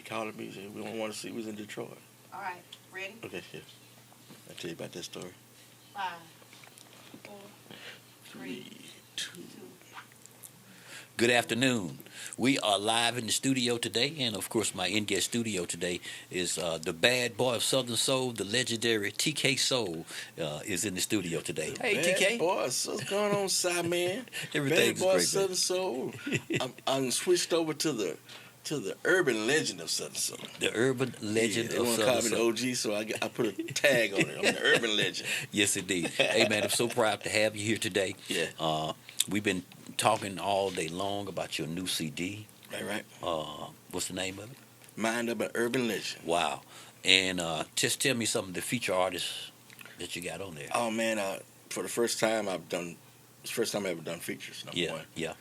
call it music. We don't want to see we was in Detroit. All right. Ready? Okay, yeah. I'll tell you about that story. 5, 4, 3, 3, 2. 2. Good afternoon. We are live in the studio today, and of course, my in-guest studio today is the bad boy of Southern Soul, the legendary TK Soul, is in the studio today. Hey, Bad TK. Boys, what's going on, Cy man? Everything's Bad Boy great, Southern man. Soul. I'm switched over to the urban legend of Southern Soul. The urban legend They of want to call Southern me the Soul. OG, so I put a tag on it. I'm the urban legend. Yes, indeed. Hey, man, I'm so proud to have you here today. Yeah. We've been talking all day long about your new CD. Right. What's the name of it? Mind of an urban legend. Wow. And just tell me some of the feature artists that you got on there. Oh man, for the first time it's the first time I ever done features. Number one. Yeah.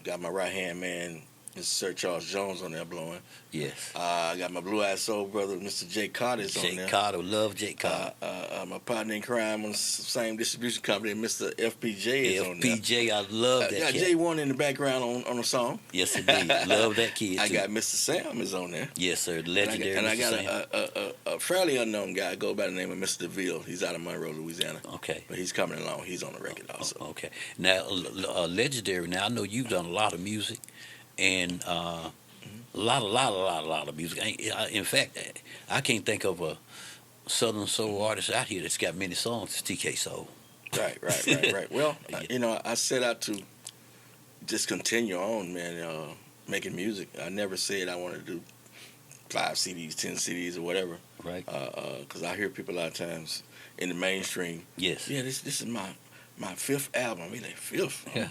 Got my right hand man, Mr. Sir Charles Jones on there blowing. Yes. I got my blue eyed soul brother, Mr. Jay Carter's on Jake there. Carter, love Jake Carter. My partner in crime on the same distribution company, Mr. FPJ is on there. FPJ, I love that got kid. J1 in the background on the song. Yes, indeed. Love that kid, too. I got Mr. Sam is on there. Yes, sir. Legendary. And I Mr. got Sam. a fairly unknown guy, go by the name of Mr. DeVille. He's out of Monroe, Louisiana. Okay. But he's coming along. He's on the record also. Okay. Now, legendary. Now, I know you've done a lot of music, and a lot of music. In fact, I can't think of a Southern Soul artist out here that's got many songs. It's TK Soul. Right. Well, I set out to just continue on, man, making music. I never said I wanted to do 5 CDs, 10 CDs, or whatever. Right. Because I hear people a lot of times in the mainstream. Yes. Yeah, this is my 5th album. Really, 5th. Yeah.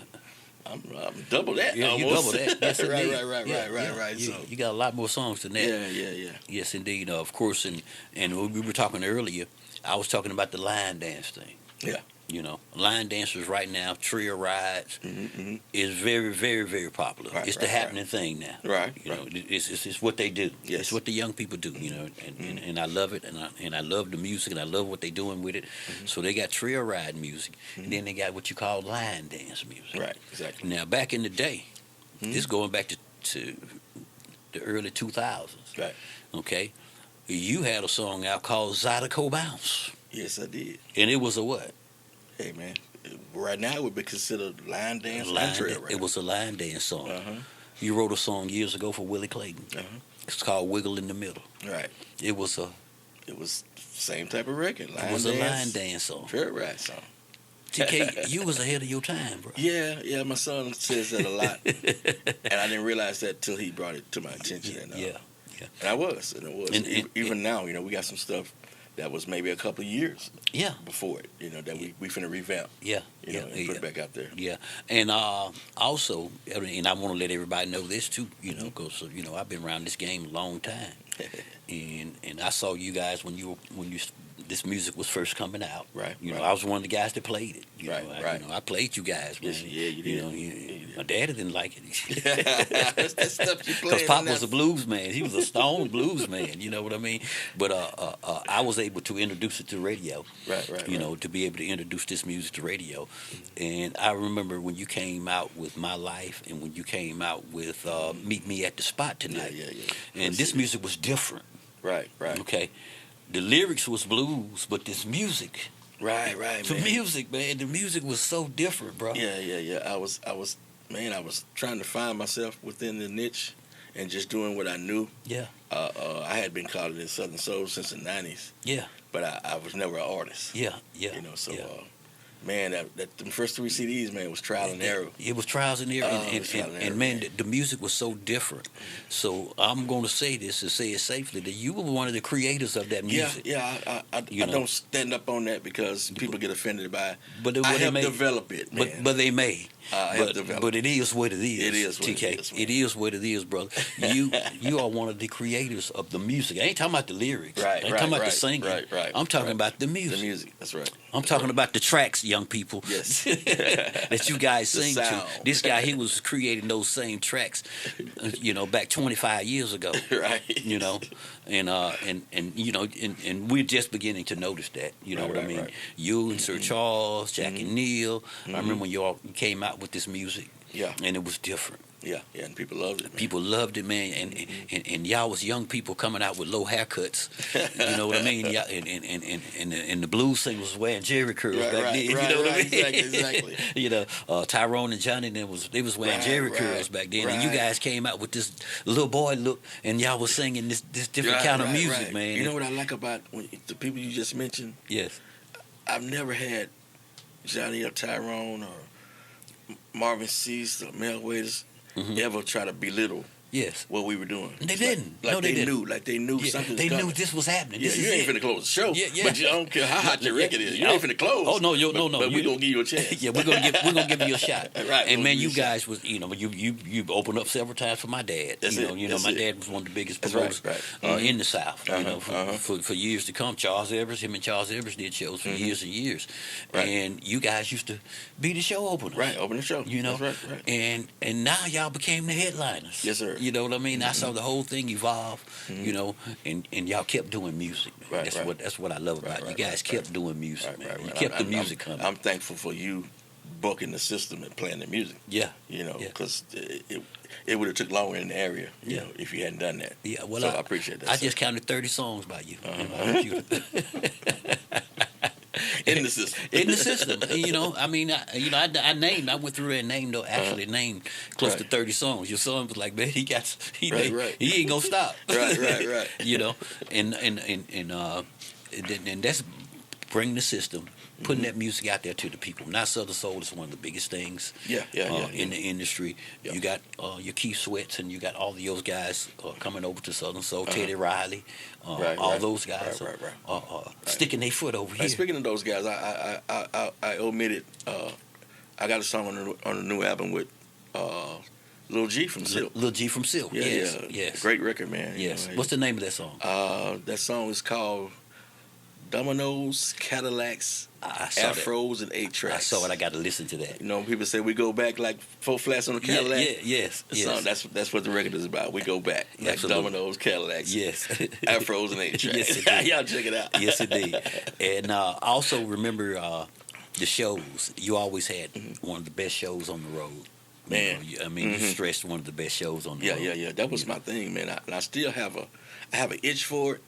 I'm double that. Yeah, almost. you double that. Yes, indeed. Right. You got a lot more songs than that. Yeah. Yes, indeed. Of course, and we were talking earlier. I was talking about the line dance thing. Yeah. Line dancers right now, trio rides is very, very, very popular. Right, it's the happening thing now. Right. It's what they do. Yes. It's what the young people do. And I love it, and I love the music, and I love what they're doing with it. So they got trio ride music, and then they got what you call line dance music. Right. Exactly. Now, back in the day, this going back to the early 2000s. Right. Okay, you had a song out called Zydeco Bounce, Yes, I did. and it was a what? Hey, man. Right now it would be considered line dance and trail ride. It was a line dance song. Uh-huh. You wrote a song years ago for Willie Clayton. Uh-huh. It's called Wiggle in the Middle. Right. It was It was same type of record. a line dance song. Trail ride song. TK, you was ahead of your time, bro. Yeah. My son says that a lot, and I didn't realize that till he brought it to my attention. And, Yeah. And I was. And even now, we got some stuff that was maybe a couple of years Yeah. before it. That we finna revamp. Yeah. And put it back out there. Yeah, and also, and I want to let everybody know this too, because I've been around this game a long time, and I saw you guys when this music was first coming out. Right. I was one of the guys that played it. Right. I played you guys. Man. Yes, you did. My daddy didn't like it. That's stuff you played. Because Pop was a blues man. He was a stone blues man. You know what I mean? But I was able to introduce it to radio. Right. To be able to introduce this music to radio. And I remember when you came out with My Life and when you came out with Meet Me at the Spot Tonight. Yeah. And this music was different. Right. Okay. The lyrics was blues, but this music. Right, The music was so different, bro. Yeah. I was trying to find myself within the niche and just doing what I knew. Yeah. I had been called it Southern Soul since the 90s. Yeah. But I was never an artist. Yeah. Man, the first 3 CDs, man, was trial and error. It was trials and error, and man, the music was so different. So I'm going to say this and say it safely that you were one of the creators of that music. Yeah. I don't stand up on that because people get offended by it. But I helped develop it, man. But they may. But it is what it is. It is what TK. it is, man. It is what it is, brother. You are one of the creators of the music. I ain't talking about the lyrics. Right, I ain't talking about the right, singing. right, I'm talking right. about the music. The music, that's right. I'm talking about the tracks, young people. Yes. That you guys The sing to. sound. This guy, he was creating those same tracks, back 25 years ago. Right. And we're just beginning to notice that. You know what I mean? Right. You and Sir Charles, Jackie Neal. I remember when you all came out with this music. Yeah. and it was different. Yeah, and people loved it, man. People loved it, man, and y'all was young people coming out with low haircuts. You know what I mean? Yeah, and the blues singers was wearing Jerry curls back then. You know what I mean? Exactly. You know, Tyrone and Johnny, they was wearing Jerry curls back then, and you guys came out with this little boy look, and y'all was singing this different kind of music, man. You know what I like about the people you just mentioned? Yes. I've never had Johnny or Tyrone or Marvin Cease or Mel Waiters ever try to belittle Yes. what we were doing. They didn't. Like No, they didn't. they knew something was They coming. knew this was happening. Yeah, This you is ain't it. finna close the show. Yeah. But you don't care how hot your record is. You ain't finna close. Oh no, But you, we gonna give you a chance. Yeah, we're gonna give you a shot. Right, And we'll man, give you you a guys was you opened up several times for my dad. That's you it. know, That's my it. dad was one of the biggest That's promoters right. in the South. You know, Uh-huh. for years to come. Charles Evers, him and Charles Evers did shows for years and years. Right. And you guys used to be the show openers. Right, open the show. You know, That's right. and now y'all became the headliners. Yes, sir. You know what I mean? I saw the whole thing evolve. You know, and y'all kept doing music. Man. Right, That's what I love about it. You guys kept doing music, man. You Right. kept the music coming. I'm thankful for you booking the system and playing the music. Yeah. You know, Yeah. because it would have took longer in the area. You Yeah. know, if you hadn't done that. Yeah, well, so I appreciate that. I sir. just counted 30 songs by you. You know, I want you to- in the system. in the system. You know, I mean, I went through and named close to 30 songs. Your son was like, man, he ain't gonna stop. Right. You know, and that's bring the system, putting that music out there to the people. Now, Southern Soul is one of the biggest things in the industry. Yeah. You got your Keith Sweats, and you got all those guys coming over to Southern Soul, Teddy Riley, all those guys sticking their foot over here. Speaking of those guys, I omitted. I got a song on the new album with Lil G from Silk. Lil G from Silk. Yes. Great record, man. Yes. You know, What's the name of that song? that song is called Dominoes, Cadillacs, I saw Afros, and 8 that. tracks. I saw it. I got to listen to that. You know, people say we go back like 4 flats on the Cadillac. Yes. So that's what the record is about. We go back like Absolutely. Dominoes, Cadillacs, Yes. Afros, and 8 tracks. Yes, indeed. Y'all check it out. Yes, indeed. And also remember the shows. You always had one of the best shows on the road. Man. You know, you stressed one of the best shows on the road. Yeah. That was my thing, man. I still have an itch for it,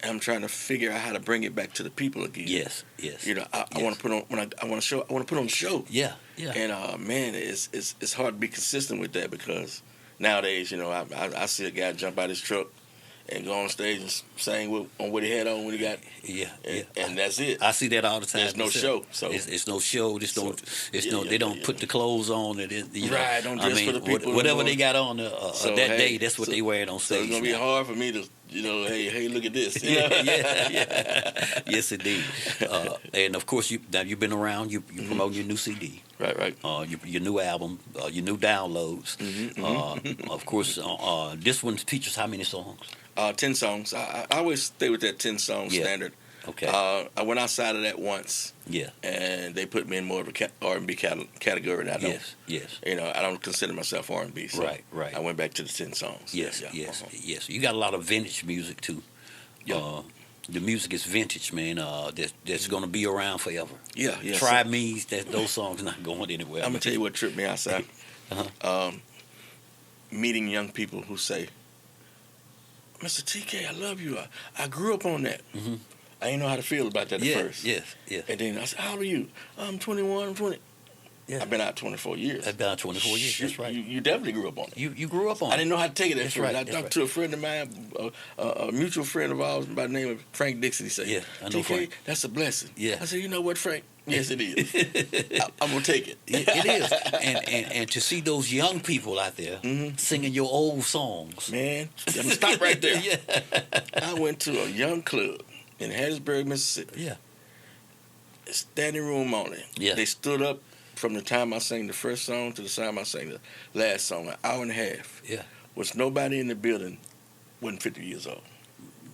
and I'm trying to figure out how to bring it back to the people again. Yes. You know, I want to put on I want to put on the show. Yeah. And man, it's hard to be consistent with that because nowadays, you know, I see a guy jump out his truck and go on stage and sing on what he had on when he got. Yeah. And that's it. I see that all the time. There's no show, so it's no show. They don't put the clothes on. You know, Right, don't dress for the people whatever no they got on So, that hey, day. That's what they wearing on So stage. it's gonna be now. hard for me to, you know, hey, look at this. You know? yeah. Yes, indeed. And of course, you've been around. You promote your new CD. Right. Your new album, your new downloads. Of course, this one features how many songs? 10 songs. I always stay with that 10 song standard. Okay. I went outside of that once. Yeah. And they put me in more of a R&B category. And I don't. Yes. You know, I don't consider myself R&B. So Right. I went back to the 10 songs. Yes. You got a lot of vintage music too. Yeah. The music is vintage, man. That's going to be around forever. Yeah. Try Me. Those songs not going anywhere. I'm gonna tell you what tripped me outside. Meeting young people who say, "Mr. TK, I love you. I grew up on that." I didn't know how to feel about that at first. Yes. And then I said, "How old are you?" "I'm 21. I'm 20." Yeah. I've been out 24 years. I've been out 24 years. That's right. You definitely grew up on it. You grew up on it. I didn't know how to take it at That's first. right, I talked to a friend of mine, a mutual friend of ours by the name of Frank Dixon. He said, Yeah, I know TK, Frank. that's a blessing. Yeah. I said, you know what, Frank? Yes, it is. I'm going to take it. It is. And to see those young people out there singing your old songs. Man, let me stop right there. Yeah. I went to a young club in Hattiesburg, Mississippi. Yeah. Standing room only. Yeah. They stood up from the time I sang the first song to the time I sang the last song, an hour and a half. Yeah. Was nobody in the building wasn't 50 years old.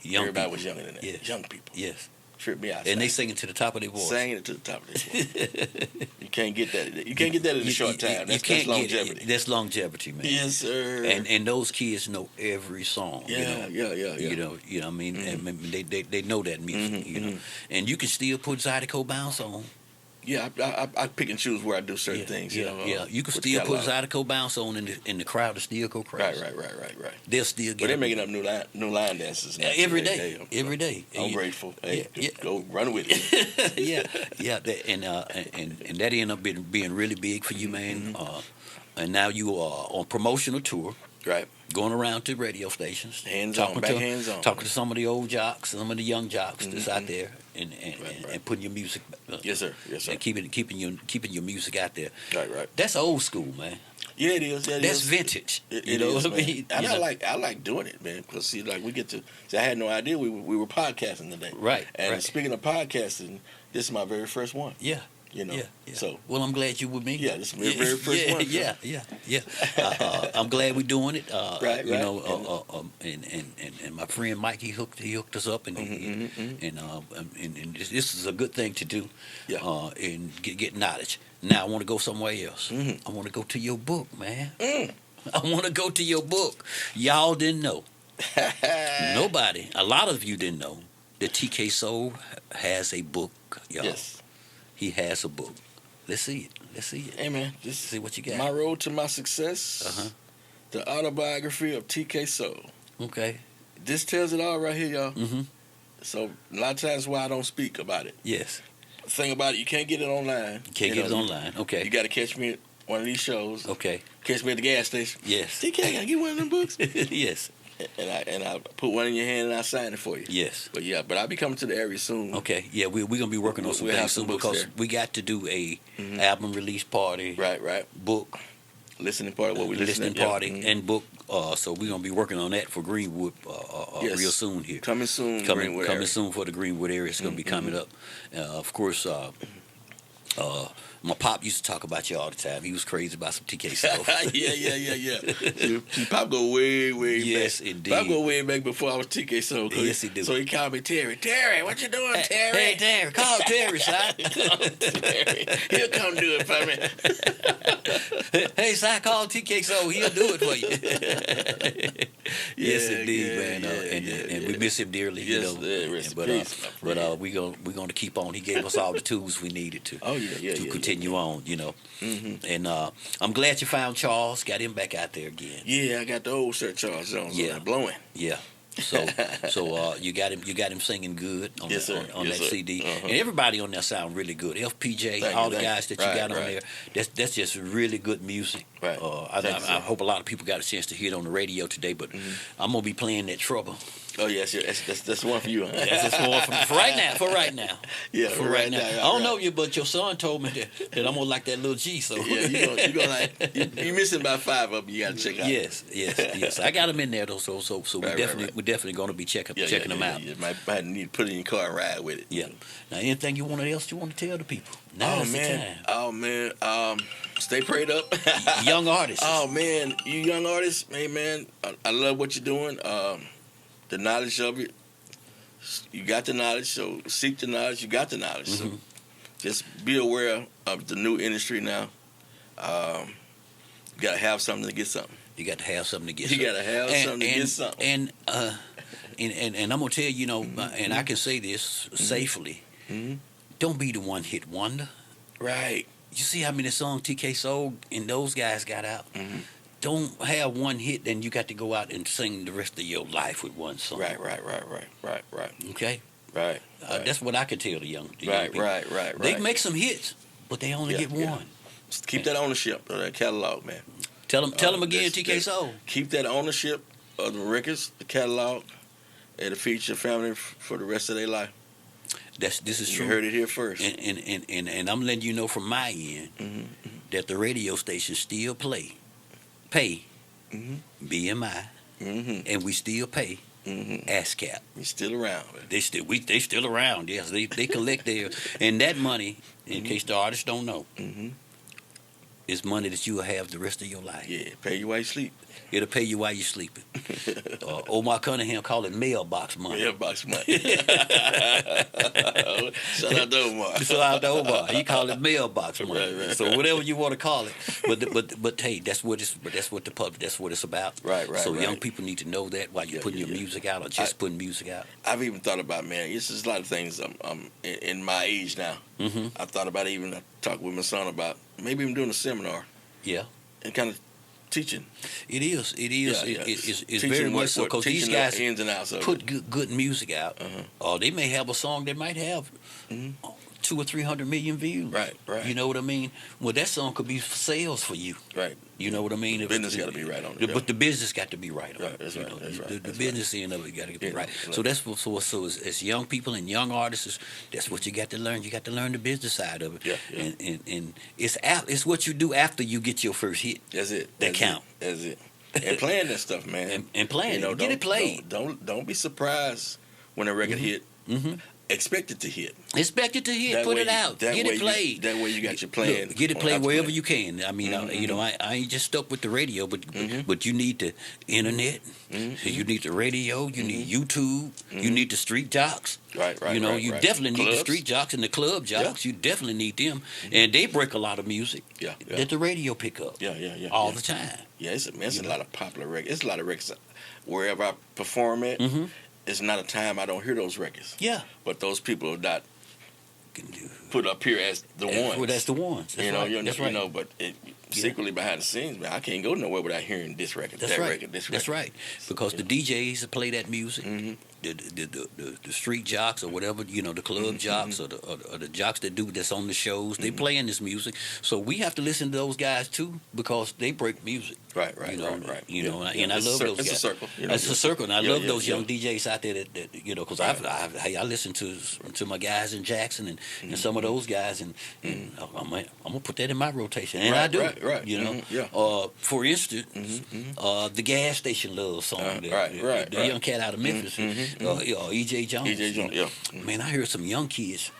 Young Everybody people. was younger than that. Yes. Young people. Yes. Tripped me out. And they singing to the top of their voice. Singing it to the top of their voice. You can't get that. You can't get that in a short time. That's longevity. That's longevity, man. Yes, sir. And those kids know every song. Yeah. You know what I mean? And they know that music, you know. And you can still put Zydeco Bounce on. Yeah, I pick and choose where I do certain things. Yeah, you know, yeah. You can with still put catalog. Zydeco Bounce on, and the crowd will still go crazy. Right. They'll still But get. they're making up new line dances now. Every day. Every day. I'm grateful. Hey, Yeah. go run with it. yeah. And that ended up being really big for you, man. And now you are on promotional tour. Right. Going around to radio stations, Hands on, talking to some of the old jocks, some of the young jocks that's out there, and Right. putting your music. Yes, sir. And keeping your music out there. Right. That's old school, man. Yeah, it is. That's vintage. It know is, what I man. mean? And You know? I like doing it, man. Because see, like we get to. See, I had no idea we were podcasting today. Right. And right. speaking of podcasting, this is my very first one. Yeah. You know. Yeah. So. Well, I'm glad you with me. Yeah, this is my very first one. Yeah. I'm glad we're doing it. Right. You know, and my friend Mike, he hooked us up, and and this is a good thing to do. Yeah. And get knowledge. Now I want to go somewhere else. I want to go to your book, man. I want to go to your book. Y'all didn't know. Nobody. A lot of you didn't know that TK Soul has a book, y'all. Yes. He has a book. Let's see it. Hey, man. Just See what you got. My Road to My Success. Uh-huh. The autobiography of TK Soul. Okay. This tells it all right here, y'all. Mm-hmm. So a lot of times why I don't speak about it. Yes. The thing about it, you can't get it online. You can't get it online. Okay. You got to catch me at one of these shows. Okay. Catch me at the gas station. Yes. TK, I get one of them books. Yes. And I put one in your hand and I sign it for you. Yes. But I'll be coming to the area soon. Okay. Yeah, we're gonna be working on some We'll have things some soon books because there. we got to do a album release party, Right. book Listening part of what we listening to. party, and book. So we're gonna be working on that for Greenwood Yes. real soon here. Coming soon. Coming Greenwood area. soon for the Greenwood area. It's gonna be coming up. Of course. My pop used to talk about you all the time. He was crazy about some TK Soul. yeah. See, Pop go way Yes, back. indeed. Pop go way back before I was TK Soul. Yes, he do. So he called me Terry. Terry, what you doing, Terry? Hey, Terry, call Terry, son. Terry. He'll come do it for me. Hey, son, call TK Soul. He'll do it for you. Yes, indeed, man. And we miss him dearly. Yes, you know. yeah, rest in peace, my friend. We're gonna keep on. He gave us all the tools we needed to. Oh, yeah. To continue on, you know. And I'm glad you found Charles. Got him back out there again. Yeah, I got the old Sir Charles Jones Yeah. on there blowing. Yeah. So you got him singing good on, Yes, sir. on Yes, that sir. CD, Uh-huh. and everybody on there sound really good. FPJ, Thank all you, the thank guys you. that you got on Right. there, that's just really good music. Right. I Thank you, sir. hope a lot of people got a chance to hear it on the radio today, but I'm gonna be playing that Trouble. Oh, yes. That's one for you, huh? That's one for right now. For right now. Yeah, For right now. I don't know you, but your son told me that I'm gonna like that little G. So Yeah, you gonna like you missing about 5 of them. You gotta check out. Yes. I got them in there though. So Right, we're definitely gonna be checking them out. Yeah. Might need to put it in your car and ride with it. Yeah. Now, anything else you want to tell the people? Now's the time. Oh man. Stay prayed up. Young artists. Oh man, you young artists, hey man, I love what you're doing. The knowledge of it, you got the knowledge, so seek the knowledge. You got the knowledge, so just be aware of the new industry now. You gotta have something to get something. You got to have something to get. You something. gotta have something to get something. And I'm gonna tell you, and I can say this safely. Don't be the one hit wonder. Right. You see how many songs TK Soul and those guys got out. Don't have one hit, then you got to go out and sing the rest of your life with one song. Right. Okay. Right. That's what I can tell the young people. Right. They can make some hits, but they only get yeah. one. Just keep that ownership of that catalog, man. Tell them again, that's- TK Soul. Keep that ownership of the records, the catalog. It'll feed your family for the rest of their life. This is You true. heard it here first. And I'm letting you know from my end that the radio stations still pay BMI, and we still pay ASCAP. You're still around, man. They still around. Yes, they collect their and that money. In case the artists don't know, is money that you will have the rest of your life. Yeah, pay you while you sleep. It'll pay you while you're sleeping. Omar Cunningham called it mailbox money. Mailbox money. Shout out to Omar. Shout out to Omar. He called it mailbox money. Right. So whatever you want to call it, but hey, that's what it's about. Right. So young people need to know that while you're putting your music out or just putting music out. I've even thought about, man, this is a lot of things. I'm in my age now. Mm-hmm. I thought about even talk with my son about maybe even doing a seminar. Yeah. And kind of teaching. It is. It's very Teaching much so because these guys the ins and outs of put good music out. Or they may have a song that might have 200 or 300 million views. Right. You know what I mean? Well, that song could be for sales for you. Right. You know what I mean? The business got to be right on it. But the business got to be right on Right, it. that's You right, know, that's right, The that's business end of it got to be right. Yeah. So that's so as young people and young artists, that's what you got to learn. You got to learn the business side of it. Yeah. And it's what you do after you get your first hit. That's it. That count. That's it. And playing that stuff, man. And playing it. Get it played. Don't be surprised when a record hit. Mm-hmm. Expect it to hit. Expect it to hit. That Put way it out. Get it played. That way you got your plan. Look, get it on played how to wherever play. you can. I mean, I ain't just stuck with the radio, but you need the internet. You need the radio. You need YouTube. You need the street jocks. Right. You know, right, you right. definitely need the Clubs. street jocks and the club jocks. You definitely need them, and they break a lot of music Yeah. that the radio pick up. Yeah. All the time. Yeah, it's a lot of popular records. It's a lot of records. Wherever I perform at, it's not a time I don't hear those records. Yeah. But those people are not put up here as the ones. Well, that's the ones. That's right. That's right. You know, but secretly behind the scenes, man, I can't go nowhere without hearing this record, That's that right. record, this record. That's right. Because the DJs that play that music, the street jocks or whatever, you know, the club jocks or the jocks that's on the shows, they playing this music. So we have to listen to those guys too because they break music. Right. You know, You know, and I love those guys. It's a circle. You know, It's a circle, and I love those young yeah. DJs out there that you know, because I listen to my guys in Jackson and some of those guys, and I'm gonna put that in my rotation, and I do. Right. You know, for instance, the gas station love song, the young cat out of Memphis, E.J. Jones. E.J. Jones, yeah. Man, I heard some young kids.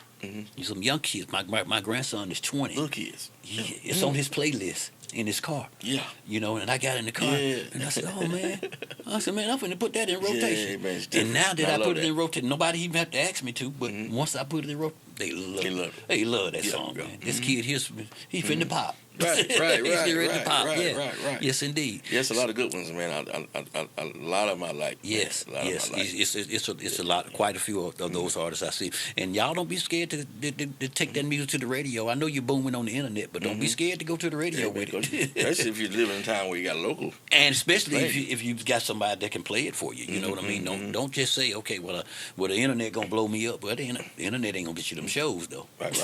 Some young kids. My grandson is 20. Little kids. Yeah, it's on his playlist in his car. Yeah. You know, and I got in the car and I said, "Oh man," I'm finna put that in rotation. Yeah, man, and now that I love put it that. in rotation, nobody even have to ask me to. But once I put it in rotation, they love that song, man. This kid here's he finna pop. Right. He's ready to pop. Right. Yes, indeed. Yes, a lot of good ones, man. A lot of them I like. Yes, man. yes. It's a lot, quite a few of those artists I see. And y'all don't be scared to take that music to the radio. I know you're booming on the internet, but don't be scared to go to the radio with it. Especially if you live in a town where you got local. And especially if you've got somebody that can play it for you. You know what I mean? Don't just say, okay, well, the internet gonna blow me up. Well, the internet ain't gonna get you them shows though. Right.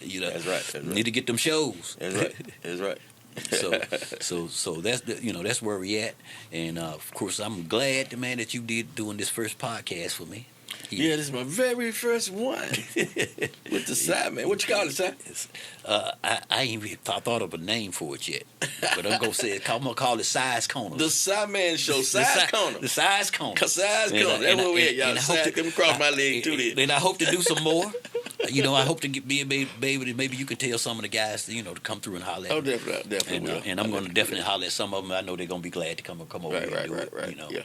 You know, That's right. Need to get them shows. That's right. So that's that's where we at, and of course I'm glad, man, that you did doing this first podcast for me. Yeah, this is my very first one with the side man. What you call it, sir? I ain't even thought of a name for it yet, but I'm gonna call it Size Corner. The side man show, Size Corner. The Size Corner. Size Corner. That's what we at, y'all. Size, come across my leg too. And I hope to do some more. You know, I hope to be able to, maybe you can tell some of the guys, to come through and holler at me. Oh, definitely will. And I'm going to definitely holler at some of them. I know they're going to be glad to come over here and do it. Right. You know, Yeah,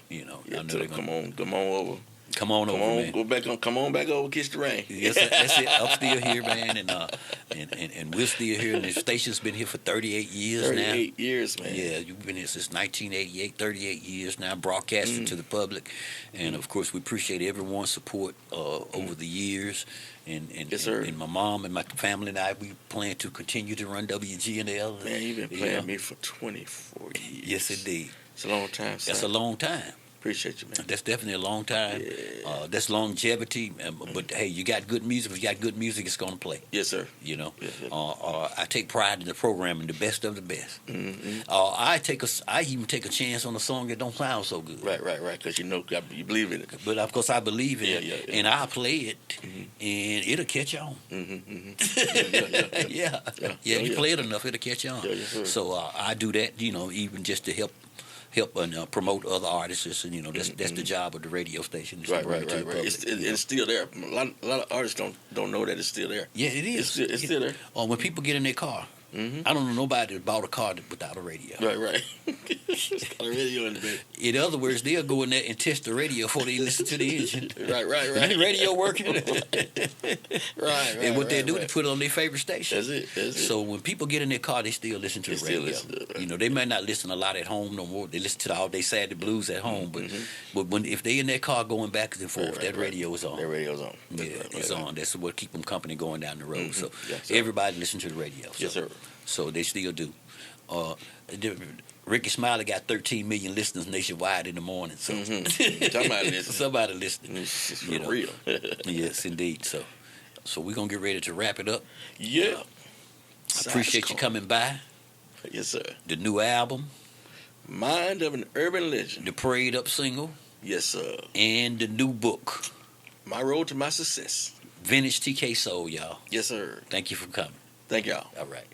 I know they're gonna, come on over. Come on over, man. Come on back over, kiss the rain. Yes, that's it. I'm still here, man, and we're still here. And the station's been here for 38 years now. 38 years, man. Yeah, you've been here since 1988, 38 years now, broadcasting to the public. And, of course, we appreciate everyone's support over the years. And yes, sir. And my mom and my family and I, we plan to continue to run WGNL. Man, you've been playing me for 24 years. Yes, indeed. It's a long time, son. That's a long time. Appreciate you, man. That's definitely a long time. Yeah. That's longevity. But hey, you got good music. If you got good music, it's gonna play. Yes, sir. You know. Yes, sir. I take pride in the programming, the best of the best. I even take a chance on a song that don't sound so good. Right. Because you believe in it. But of course, I believe in it, Yeah. and I play it, and it'll catch on. Yeah. You play it enough, it'll catch on. Yes, sir. So I do that, even just to help and promote other artists, and that's the job of the radio station. Right. It's still there. A lot of artists don't know that it's still there. Yeah, it is. It's still there. When people get in their car, I don't know nobody that bought a car without a radio. Right. Got a radio in the bed. In other words, they'll go in there and test the radio before they listen to the engine. Right. Is the radio working? Right. And what they do, they put it on their favorite station. That's it. So when people get in their car, they still listen to the radio. Listen to it. You know, they might not listen a lot at home no more. They listen to the all day Saturday blues at home, but when if they in their car going back and forth, that radio is on. That radio's on. Yeah, it's on. That's what keep them company going down the road. So Yes, sir. everybody listen to the radio. So, Yes, sir. So they still do. Ricky Smiley got 13 million listeners nationwide in the morning. So Somebody listening. somebody listening. It's for You know. real. Yes, indeed. So we're gonna get ready to wrap it up. Yeah. I appreciate you coming by. Yes, sir. The new album, Mind of an Urban Legend. the Prayed Up single, Yes, sir. and the new book, My Road to My Success. Vintage TK Soul, y'all. Yes, sir. Thank you for coming. Thank y'all. All right.